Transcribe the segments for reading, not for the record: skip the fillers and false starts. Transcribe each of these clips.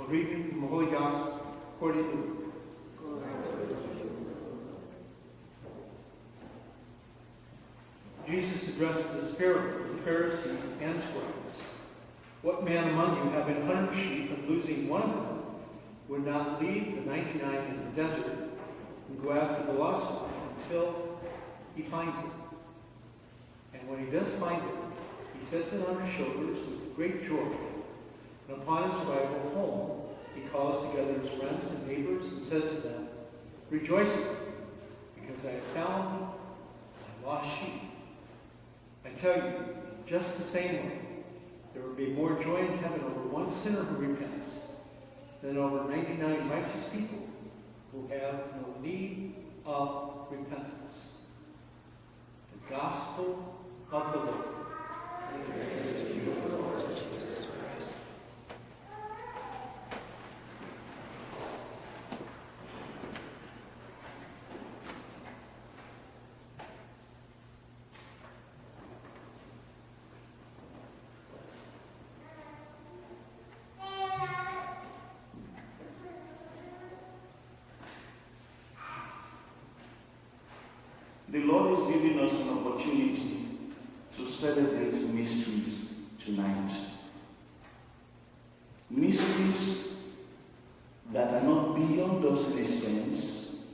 reading from the Holy Gospel according to Luke. Jesus addressed this parable to the Pharisees and scribes. What man among you, having 100 sheep and losing one of them, would not leave the 99 in the desert and go after the lost one until he finds it? And when he does find it, he sets it on his shoulders with great joy. And upon his arrival home, he calls together his friends and neighbors and says to them, "Rejoicing, because I have found my lost sheep." I tell you, just the same way, there will be more joy in heaven over one sinner who repents than over 99 righteous people who have no need of repentance. The Gospel of the Lord. Praise to you, Lord Jesus Christ. The Lord is giving us an opportunity to celebrate mysteries tonight. Mysteries that are not beyond us in a sense.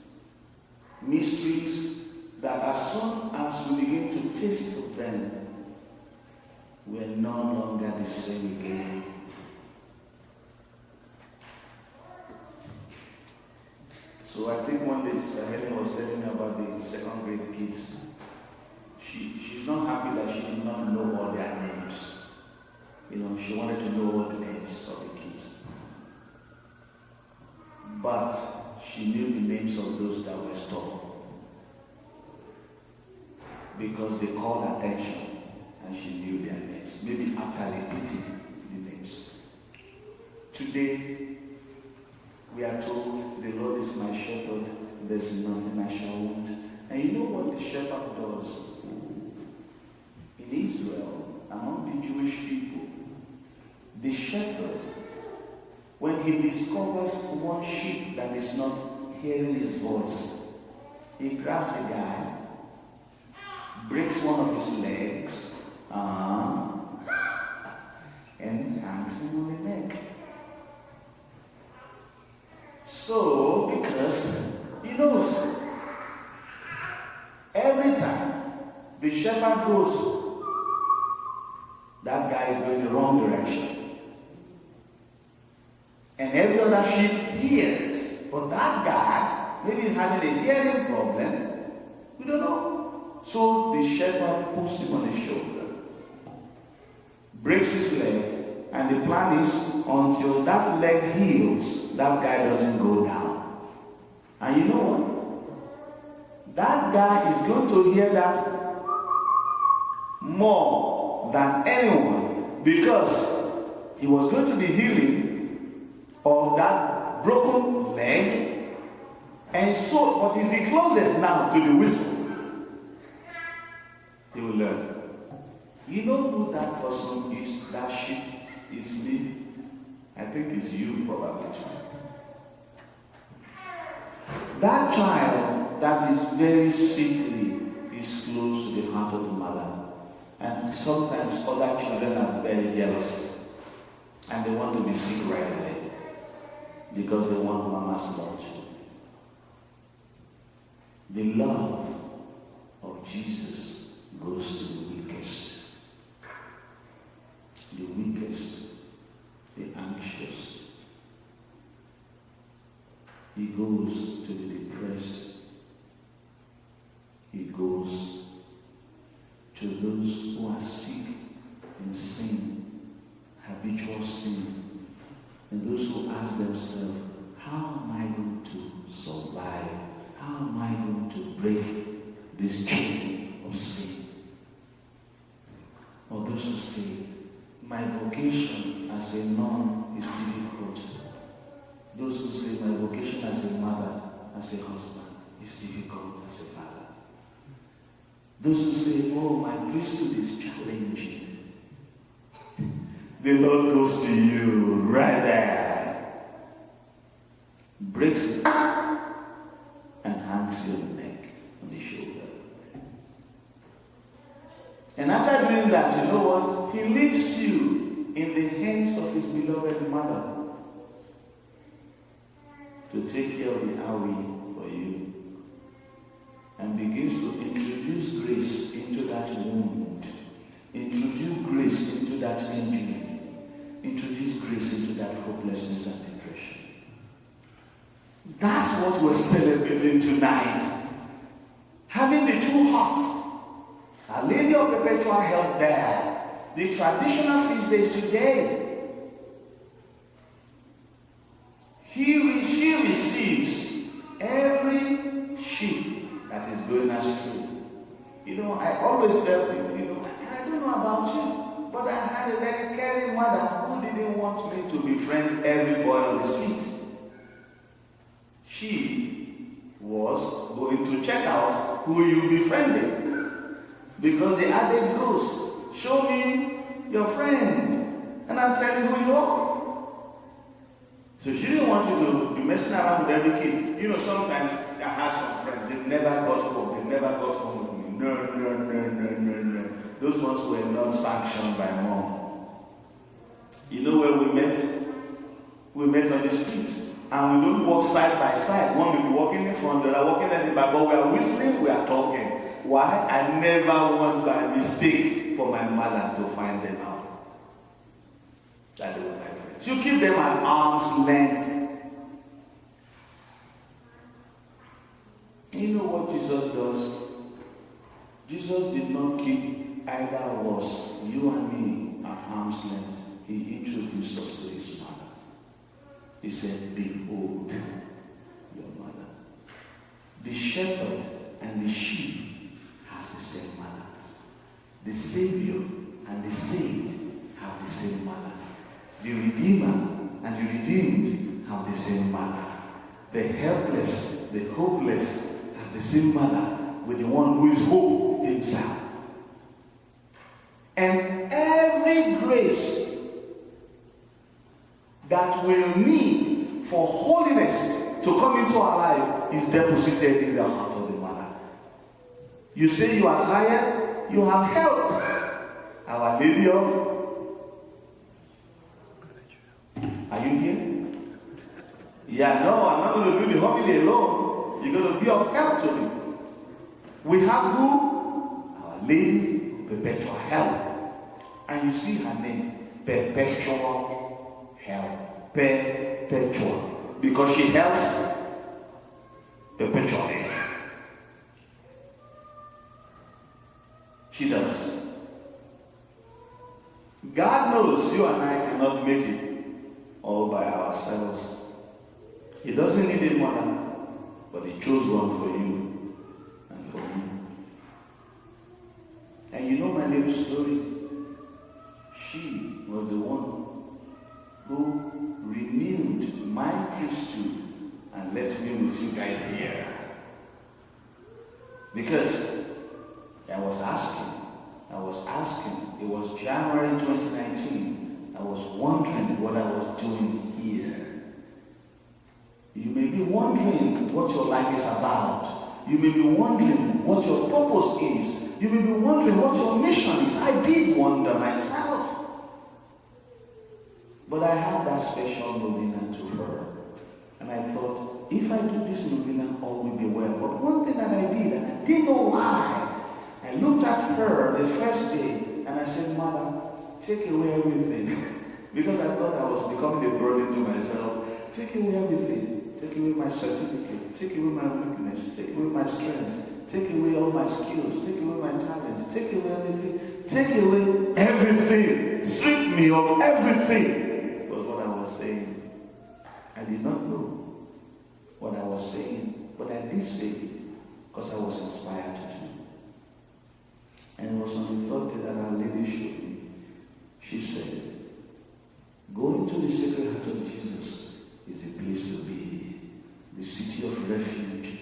Mysteries that as soon as we begin to taste of them, we're no longer the same again. So I think one day Sister Helen was telling me about the second grade kids. She's not happy that she did not know all their names. She wanted to know all the names of the kids. But she knew the names of those that were stopped. Because they called attention and she knew their names. Maybe after repeating the names. Today, we are told, the Lord is my shepherd, there's nothing I shall want. And you know what the shepherd does? In Israel, among the Jewish people, the shepherd, when he discovers one sheep that is not hearing his voice, he grabs the guy, breaks one of his legs, and hangs him on the neck. So, because he knows every time the shepherd goes, that guy is going the wrong direction. And every other sheep hears. But that guy, maybe he's having a hearing problem. We don't know. So the shepherd puts him on his shoulder, breaks his leg, and the plan is until that leg heals, that guy doesn't go down. And you know what? That guy is going to hear that more than anyone, because he was going to be healing of that broken leg. And so, but he's the closest now to the whistle. He will learn. You know who that person is, that sheep is me? I think it's you probably too. That child that is very sickly is close to the heart of the mother. And sometimes other children are very jealous. And they want to be sick right away. Because they want mama's lunch. The love of Jesus goes to the weakest. The weakest. The anxious. He goes to the depressed. He goes to those who are sick in sin, habitual sin, and those who ask themselves, how am I going to survive? How am I going to break this chain of sin? Or those who say, my vocation as a nun is difficult. Those who say, my vocation as a mother, as a husband, is difficult as a father. Those who say, oh, my priesthood is challenging. The Lord goes to you right there. breaks it, and hangs your neck on the shoulder. And after doing that, you know what? He leaves you in the hands of his beloved mother to take care of the Awi for you, and begins to introduce grace into that wound, introduce grace into that injury, introduce grace into that hopelessness and depression. That's what we're celebrating tonight. Having the true heart. Our Lady of Perpetual Help there. The traditional feast days today. She receives every sheep that is going astray. You know, I always tell people, you know, I don't know about you, but I had a very caring mother who didn't want me to befriend every boy on the street. She was going to check out who you befriended. Because the adage goes, show me your friend, and I'll tell you who you are. So she didn't want you to be messing around with every kid. You know, sometimes I have some friends, they never got home with me. No. Those ones were not sanctioned by mom. You know where we met? We met on the streets. And we don't walk side by side. One will be walking in front, the other walking at the back, but we are whistling, we are talking. Why? I never want by mistake for my mother to find them out. That is what my friends. You keep them at arm's length. You know what Jesus does? Jesus did not keep either of us, you and me, at arm's length. He introduced us to his mother. He said, behold your mother. The shepherd and the sheep have the same mother. The Savior and the saved have the same mother. The Redeemer and the redeemed have the same mother. The helpless, the hopeless have the same mother with the one who is hope himself. And every grace that will need for holiness to come into our life is deposited in the heart of the mother. You say you are tired, you have help. Our Lady of... Are you here? Yeah, no, I'm not going to do the homily alone. You're going to be of help to me. We have who? Our Lady of Perpetual Help. And you see her name, Perpetual Help. Perpetual. Because she helps perpetually. She does. God knows you and I cannot make it all by ourselves. He doesn't need a mother, but he chose one for you and for me. And you know my little story? She was the one who renewed my priesthood and left me with you guys here. Because I was asking, it was January 2019, I was wondering what I was doing here. You may be wondering what your life is about. You may be wondering what your purpose is. You may be wondering what your mission is. I did wonder myself. But I had that special novena to her. And I thought, if I do this novena, all will be well. But one thing that I did, and I didn't know why, I looked at her the first day, and I said, Mother, take away everything. Because I thought I was becoming a burden to myself. Take away everything. Take away my certificate. Take away my weakness. Take away my strength. Take away all my skills. Take away my talents. Take away everything. Take away everything. Strip me of everything. Was what I was saying. I did not know what I was saying, but I did say it because I was inspired to do. And it was on the third day that Our Lady showed me. She said, go into the Sacred Heart of Jesus is the place to be, the city of refuge,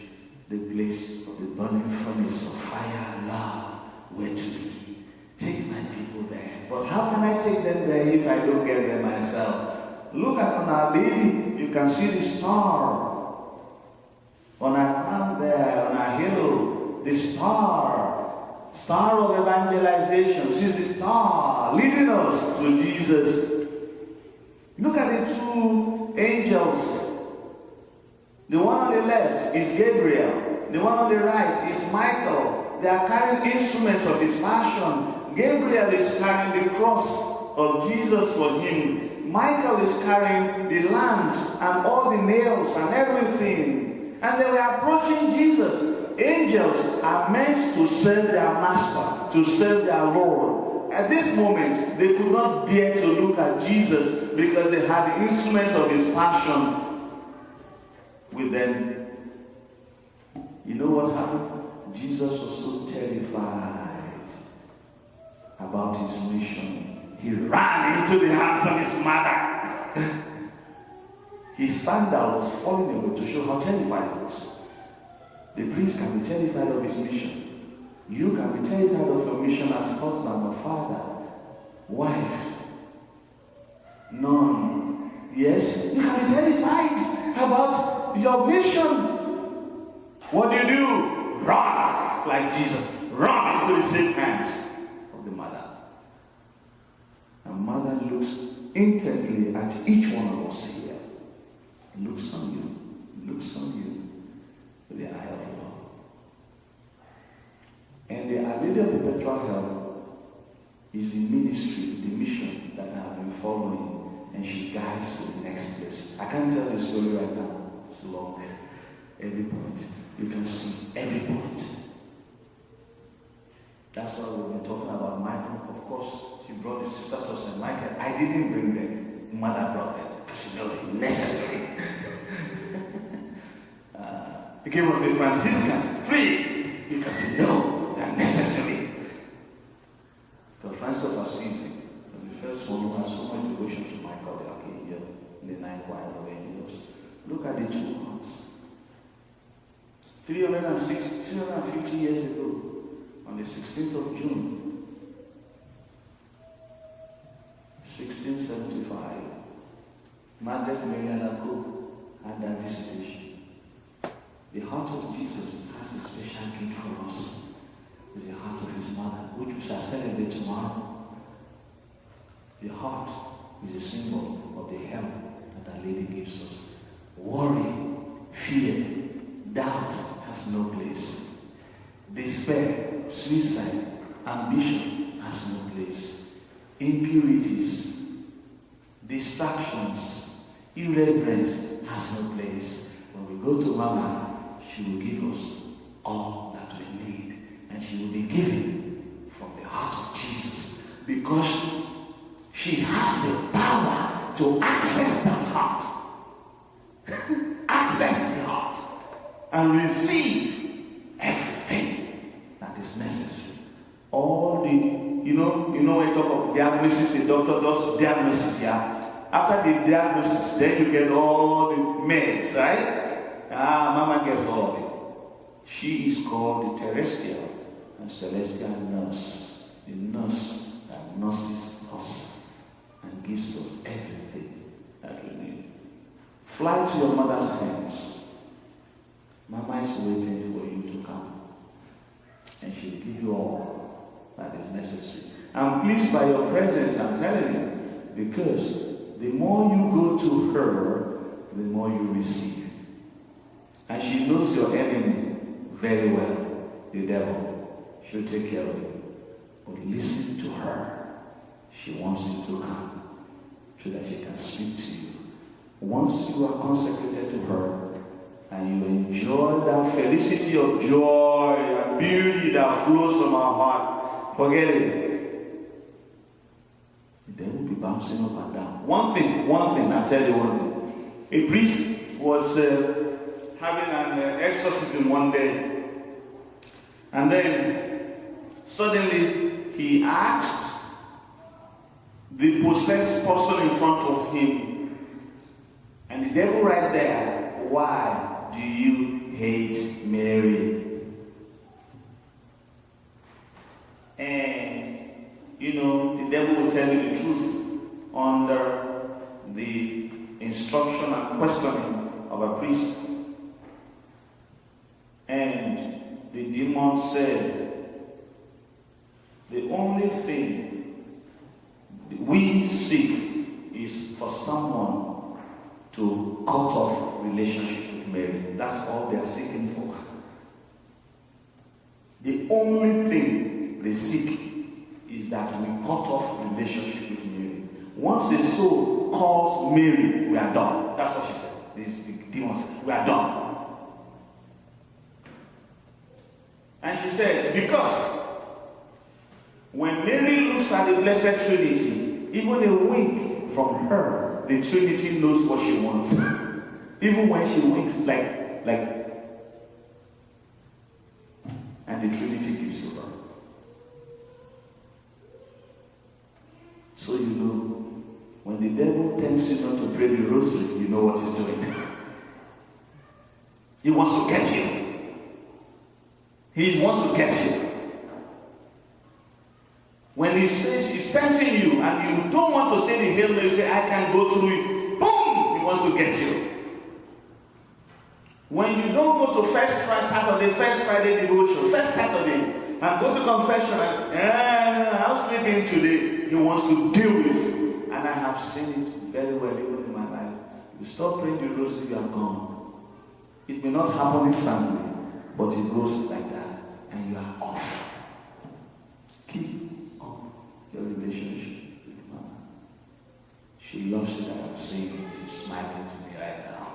the place of the burning furnace of fire and love, where to be. Take my people there. But how can I take them there if I don't get there myself? Look at Our Lady. You can see the star On a climb there, on a hill, the star of evangelization. She's the star leading us to Jesus. Look at the two angels. The one on the left is Gabriel. The one on the right is Michael. They are carrying instruments of his passion. Gabriel is carrying the cross of Jesus for him. Michael is carrying the lance and all the nails and everything. And they were approaching Jesus. Angels are meant to serve their master, to serve their Lord. At this moment, they could not bear to look at Jesus because they had the instruments of his passion with them. You know what happened? Jesus was so terrified about his mission. He ran into the arms of his mother. His sandal was falling away to show how terrified he was. The priest can be terrified of his mission. You can be terrified of your mission as husband or father, wife, nun. Yes, you can be terrified about your mission. What do? Run like Jesus. Run into the safe hands of the mother. And mother looks intently at each one of us here. Looks on you. Looks on you. With the eye of love. And the Our Lady of Perpetual Help is the ministry, the mission that I have been following, and she guides to the next place. I can't tell the story right now. It's long. Every point. You can see every point. That's why we've been talking about Michael. Of course, she brought the sisters of St. Michael. I didn't bring them. Mother brought them because she knows it's necessary. He gave us the Franciscans free because he knows they're necessary. But Francis of Assisi was the first one who had so much devotion to Michael the Archangel in the 9 choir of angels. Look at the 2 months. 350 years ago, on the 16th of June, 1675, Margaret Mary Anna Cook had that visitation. The heart of Jesus has a special gift for us. It's the heart of his mother, which we shall celebrate tomorrow. The heart is a symbol of the help that Our Lady gives us. Worry, fear, doubt has no place. Despair, suicide, ambition has no place. Impurities, distractions, irreverence has no place. When we go to Mama, she will give us all that we need. And she will be given from the heart of Jesus. Because she has the power to access that heart. Access the heart. And receive everything that is necessary. All the, you know when you talk of diagnosis, the doctor does diagnosis, yeah? After the diagnosis, then you get all the meds, right? Mama gets all of it. She is called the terrestrial and celestial nurse. The nurse that nurses us and gives us everything that we need. Fly to your mother's hands. Mama is waiting for you to come. And she'll give you all that is necessary. I'm pleased by your presence, I'm telling you, because the more you go to her, the more you receive. And she knows your enemy very well, the devil. She'll take care of you. But listen to her. She wants you to come so that she can speak to you. Once you are consecrated to her and you enjoy that felicity of joy and beauty that flows from our heart, forget it. The devil will be bouncing up and down. One thing, I'll tell you one thing. A priest was having an exorcism one day, and then suddenly he asked the possessed person in front of him, and the devil right there, why do you hate Mary? And the devil will tell you the truth under the instruction and questioning of a priest. said, the only thing we seek is for someone to cut off relationship with Mary. That's all they are seeking for. The only thing they seek is that we cut off relationship with Mary. Once a soul calls Mary, we are done. That's what she said. The demons, we are done. And she said, because when Mary looks at the Blessed Trinity, even a wink from her, the Trinity knows what she wants. Even when she winks, and the Trinity gives to her. So you know, when the devil tempts you not to pray the rosary, you know what he's doing. He wants to get you. He wants to get you. When he says he's tempting you and you don't want to say the Hail Mary, say, I can go through it. Boom! He wants to get you. When you don't go to first Friday devotion, first Saturday, and go to confession and I'm sleeping today, he wants to deal with you. And I have seen it very well even in my life. You stop praying the rosary, you are gone. It may not happen instantly, but it goes like that, and you are off. Keep up your relationship with Mama. She loves it that I'm saying it. She's smiling to me right now.